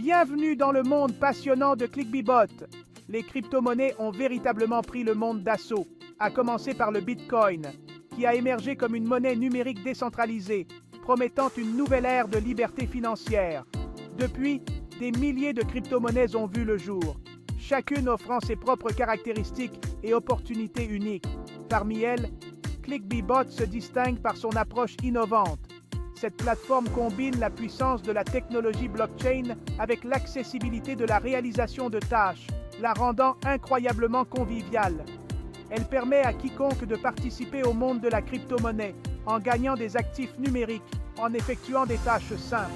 Bienvenue dans le monde passionnant de ClickBee-Bot. Les crypto-monnaies ont véritablement pris le monde d'assaut, à commencer par le Bitcoin, qui a émergé comme une monnaie numérique décentralisée, promettant une nouvelle ère de liberté financière. Depuis, des milliers de crypto-monnaies ont vu le jour, chacune offrant ses propres caractéristiques et opportunités uniques. Parmi elles, ClickBee-Bot se distingue par son approche innovante. Cette plateforme combine la puissance de la technologie blockchain avec l'accessibilité de la réalisation de tâches, la rendant incroyablement conviviale. Elle permet à quiconque de participer au monde de la crypto-monnaie en gagnant des actifs numériques, en effectuant des tâches simples.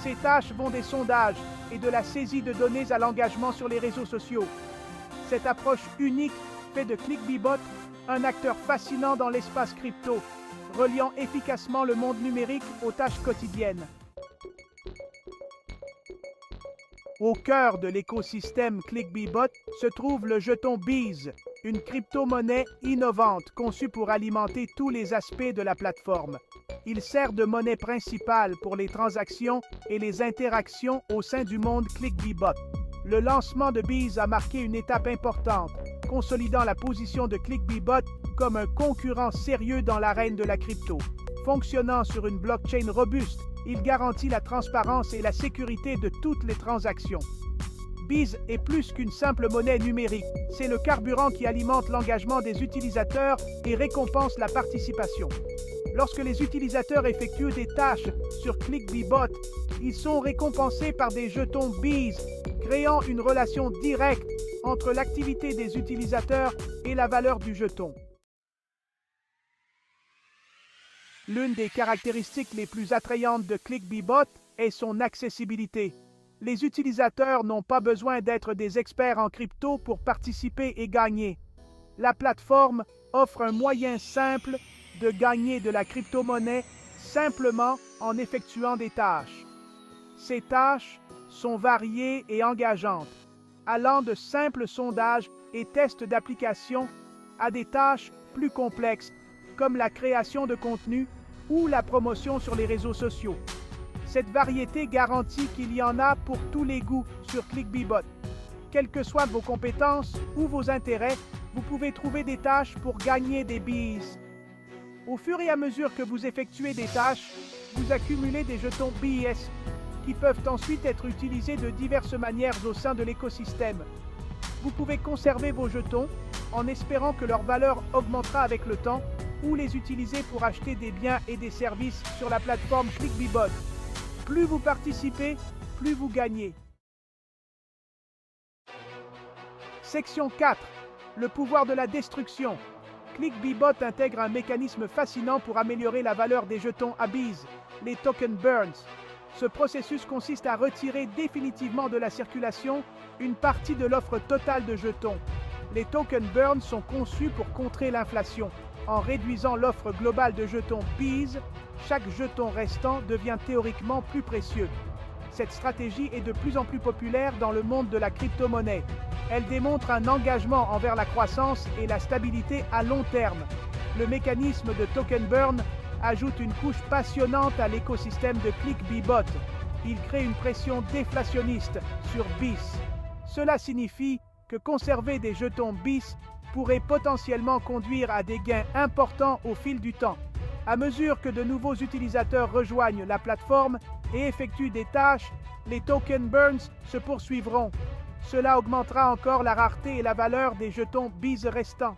Ces tâches vont des sondages et de la saisie de données à l'engagement sur les réseaux sociaux. Cette approche unique fait de ClickBee-Bot un acteur fascinant dans l'espace crypto, reliant efficacement le monde numérique aux tâches quotidiennes. Au cœur de l'écosystème ClickBee-Bot se trouve le jeton Bees, une crypto-monnaie innovante conçue pour alimenter tous les aspects de la plateforme. Il sert de monnaie principale pour les transactions et les interactions au sein du monde ClickBee-Bot. Le lancement de Bees a marqué une étape importante, consolidant la position de ClickBee-Bot comme un concurrent sérieux dans l'arène de la crypto. Fonctionnant sur une blockchain robuste, il garantit la transparence et la sécurité de toutes les transactions. Bees est plus qu'une simple monnaie numérique, c'est le carburant qui alimente l'engagement des utilisateurs et récompense la participation. Lorsque les utilisateurs effectuent des tâches sur ClickBee-Bot, ils sont récompensés par des jetons Bees, créant une relation directe entre l'activité des utilisateurs et la valeur du jeton. L'une des caractéristiques les plus attrayantes de ClickBee-Bot est son accessibilité. Les utilisateurs n'ont pas besoin d'être des experts en crypto pour participer et gagner. La plateforme offre un moyen simple de gagner de la crypto-monnaie simplement en effectuant des tâches. Ces tâches sont variées et engageantes, allant de simples sondages et tests d'application à des tâches plus complexes comme la création de contenu ou la promotion sur les réseaux sociaux. Cette variété garantit qu'il y en a pour tous les goûts sur ClickBee-Bot. Quelles que soient vos compétences ou vos intérêts, vous pouvez trouver des tâches pour gagner des Bees. Au fur et à mesure que vous effectuez des tâches, vous accumulez des jetons BEES qui peuvent ensuite être utilisés de diverses manières au sein de l'écosystème. Vous pouvez conserver vos jetons en espérant que leur valeur augmentera avec le temps ou les utiliser pour acheter des biens et des services sur la plateforme ClickBee-Bot. Plus vous participez, plus vous gagnez. Section 4. Le pouvoir de la destruction. ClickBee-Bot intègre un mécanisme fascinant pour améliorer la valeur des jetons à Bees, les token burns. Ce processus consiste à retirer définitivement de la circulation une partie de l'offre totale de jetons. Les token burns sont conçus pour contrer l'inflation. En réduisant l'offre globale de jetons Bees, chaque jeton restant devient théoriquement plus précieux. Cette stratégie est de plus en plus populaire dans le monde de la crypto-monnaie. Elle démontre un engagement envers la croissance et la stabilité à long terme. Le mécanisme de token burn ajoute une couche passionnante à l'écosystème de ClickBee-Bot. Il crée une pression déflationniste sur Bees. Cela signifie que conserver des jetons Bees pourrait potentiellement conduire à des gains importants au fil du temps. À mesure que de nouveaux utilisateurs rejoignent la plateforme et effectuent des tâches, les token burns se poursuivront. Cela augmentera encore la rareté et la valeur des jetons Bees restants.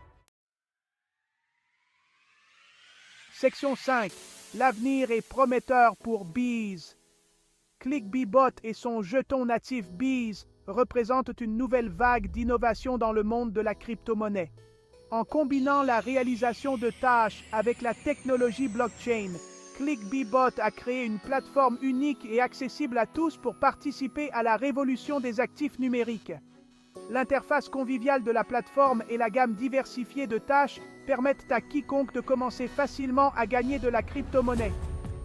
Section 5. L'avenir est prometteur pour Bees. ClickBee-Bot et son jeton natif Bees représentent une nouvelle vague d'innovation dans le monde de la crypto-monnaie. En combinant la réalisation de tâches avec la technologie blockchain, ClickBee-Bot a créé une plateforme unique et accessible à tous pour participer à la révolution des actifs numériques. L'interface conviviale de la plateforme et la gamme diversifiée de tâches permettent à quiconque de commencer facilement à gagner de la crypto-monnaie.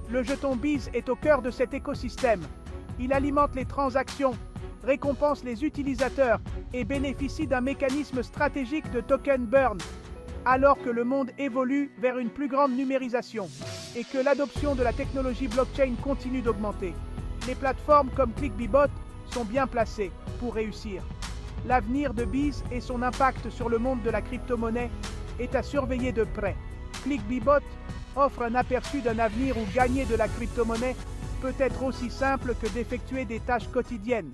Le jeton Bees est au cœur de cet écosystème. Il alimente les transactions, récompense les utilisateurs et bénéficie d'un mécanisme stratégique de token burn, alors que le monde évolue vers une plus grande numérisation et que l'adoption de la technologie blockchain continue d'augmenter. Les plateformes comme ClickBibot sont bien placées pour réussir. L'avenir de Biz et son impact sur le monde de la crypto-monnaie est à surveiller de près. ClickBibot offre un aperçu d'un avenir où gagner de la crypto-monnaie peut être aussi simple que d'effectuer des tâches quotidiennes.